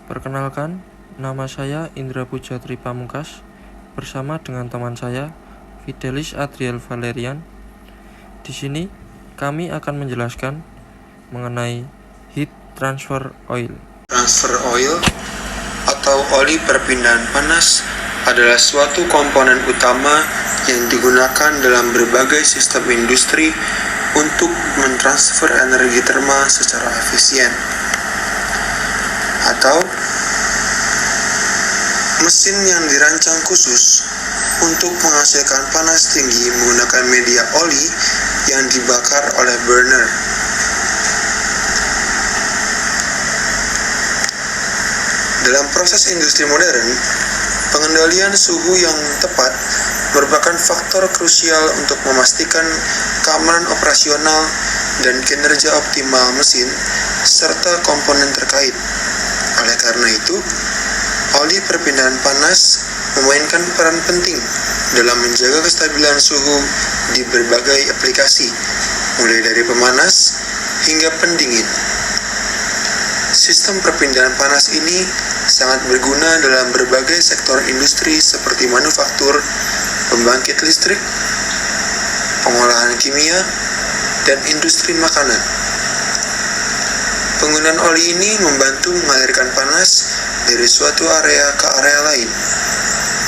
Perkenalkan, nama saya Indra Pujatri Pamungkas bersama dengan teman saya Fidelis Adriel Valerian. Di sini kami akan menjelaskan mengenai heat transfer oil. Transfer oil atau oli perpindahan panas adalah suatu komponen utama yang digunakan dalam berbagai sistem industri untuk mentransfer energi termal secara efisien. Atau mesin yang dirancang khusus untuk menghasilkan panas tinggi menggunakan media oli yang dibakar oleh burner. Dalam proses industri modern, pengendalian suhu yang tepat merupakan faktor krusial untuk memastikan keamanan operasional dan kinerja optimal mesin serta komponen terkait. Oleh karena itu, oli perpindahan panas memainkan peran penting dalam menjaga kestabilan suhu di berbagai aplikasi, mulai dari pemanas hingga pendingin. Sistem perpindahan panas ini sangat berguna dalam berbagai sektor industri seperti manufaktur, pembangkit listrik, pengolahan kimia, dan industri makanan. Penggunaan oli ini membantu mengalirkan panas dari suatu area ke area lain,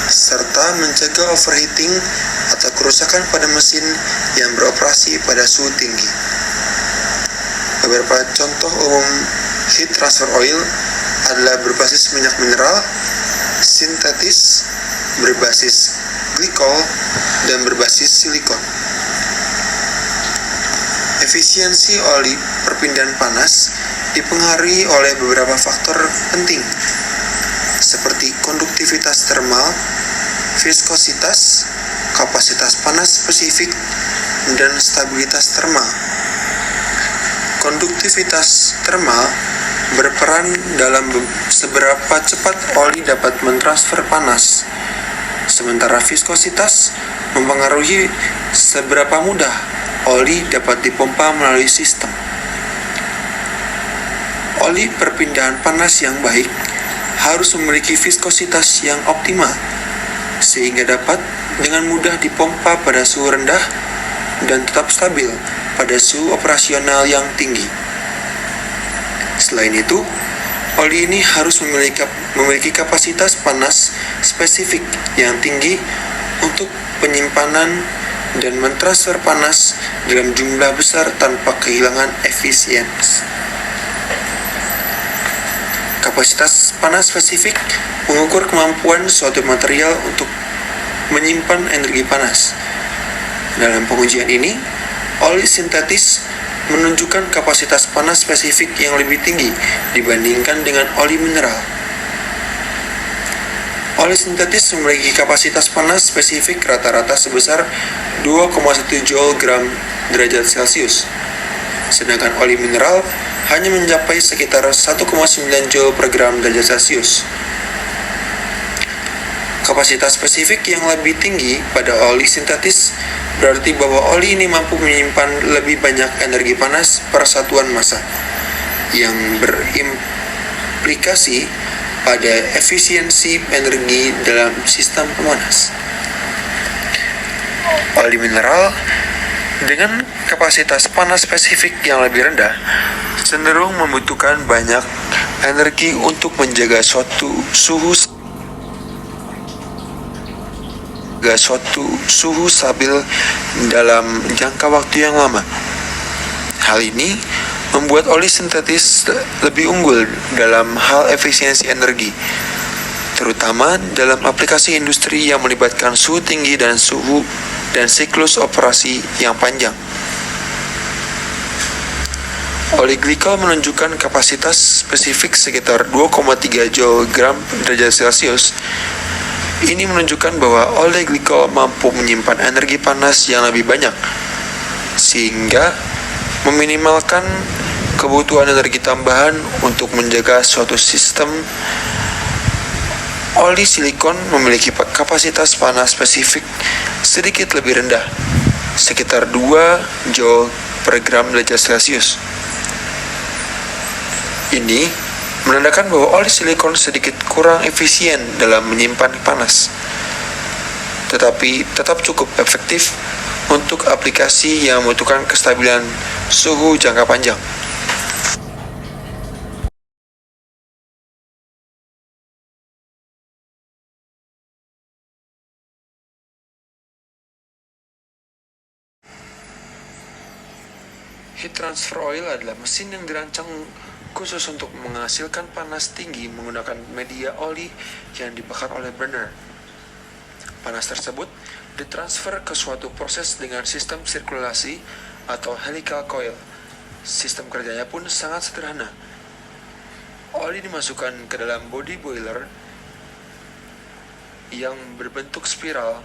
serta mencegah overheating atau kerusakan pada mesin yang beroperasi pada suhu tinggi. Beberapa contoh umum heat transfer oil adalah berbasis minyak mineral, sintetis, berbasis glikol, dan berbasis silikon. Efisiensi oli perpindahan panas dipengaruhi oleh beberapa faktor penting, seperti konduktivitas termal, viskositas, kapasitas panas spesifik, dan stabilitas termal. Konduktivitas termal berperan dalam seberapa cepat oli dapat mentransfer panas, sementara viskositas mempengaruhi seberapa mudah oli dapat dipompa melalui sistem. Oli perpindahan panas yang baik harus memiliki viskositas yang optimal, sehingga dapat dengan mudah dipompa pada suhu rendah dan tetap stabil pada suhu operasional yang tinggi. Selain itu, oli ini harus memiliki kapasitas panas spesifik yang tinggi untuk penyimpanan dan mentransfer panas dalam jumlah besar tanpa kehilangan efisiensi. Kapasitas panas spesifik mengukur kemampuan suatu material untuk menyimpan energi panas. Dalam pengujian ini, oli sintetis menunjukkan kapasitas panas spesifik yang lebih tinggi dibandingkan dengan oli mineral. Oli sintetis memiliki kapasitas panas spesifik rata-rata sebesar 2,1 Joule gram derajat Celcius, sedangkan oli mineral hanya mencapai sekitar 1,9 Joule per gram derajat Celcius. Kapasitas spesifik yang lebih tinggi pada oli sintetis berarti bahwa oli ini mampu menyimpan lebih banyak energi panas per satuan massa, yang berimplikasi pada efisiensi energi dalam sistem pemanas. Oli mineral dengan kapasitas panas spesifik yang lebih rendah cenderung membutuhkan banyak energi untuk menjaga suatu suhu stabil dalam jangka waktu yang lama. Hal ini membuat oli sintetis lebih unggul dalam hal efisiensi energi, terutama dalam aplikasi industri yang melibatkan suhu tinggi dan siklus operasi yang panjang. Oli glikol menunjukkan kapasitas spesifik sekitar 2,3 Joule gram derajat Celcius. Ini menunjukkan bahwa oli glikol mampu menyimpan energi panas yang lebih banyak, sehingga meminimalkan kebutuhan energi tambahan untuk menjaga suatu sistem. Oli silikon memiliki kapasitas panas spesifik sedikit lebih rendah, sekitar 2 Joule per gram derajat Celcius. Ini menandakan bahwa oli silikon sedikit kurang efisien dalam menyimpan panas, tetapi tetap cukup efektif untuk aplikasi yang membutuhkan kestabilan suhu jangka panjang. Heat transfer oil adalah mesin yang dirancang khusus untuk menghasilkan panas tinggi menggunakan media oli yang dibakar oleh burner. Panas tersebut ditransfer ke suatu proses dengan sistem sirkulasi atau helical coil. Sistem kerjanya pun sangat sederhana. Oli dimasukkan ke dalam body boiler yang berbentuk spiral,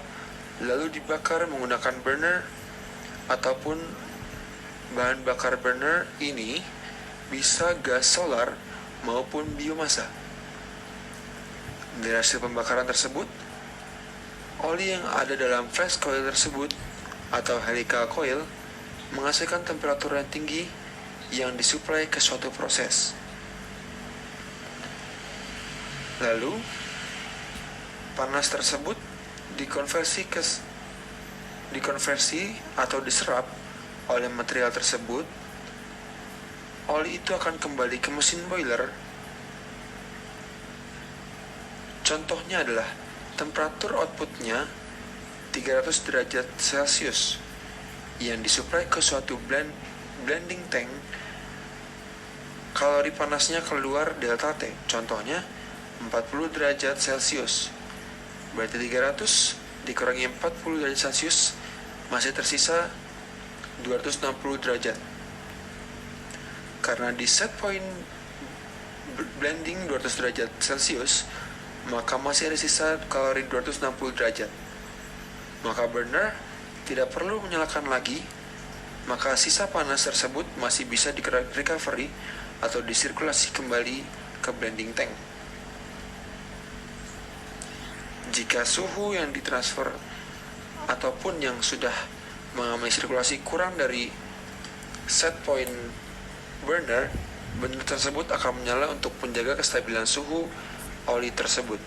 lalu dibakar menggunakan burner ataupun bahan bakar burner ini bisa gas solar maupun biomasa. Dari hasil pembakaran tersebut, oli yang ada dalam flash coil tersebut atau helical coil menghasilkan temperatur yang tinggi yang disuplai ke suatu proses. Lalu, panas tersebut dikonversi atau diserap oleh material tersebut. Oli itu akan kembali ke mesin boiler. Contohnya adalah temperatur outputnya 300 derajat Celcius yang disuplai ke suatu blending tank. Kalori panasnya keluar delta T, contohnya 40 derajat Celcius. Berarti 300 dikurangi 40 derajat Celcius masih tersisa 260 derajat. Karena di set point blending 200 derajat Celcius, maka masih ada sisa kalori 260 derajat. Maka burner tidak perlu menyalakan lagi, maka sisa panas tersebut masih bisa di-recovery atau disirkulasi kembali ke blending tank. Jika suhu yang ditransfer ataupun yang sudah mengalami sirkulasi kurang dari set point burner tersebut akan menyala untuk menjaga kestabilan suhu oli tersebut.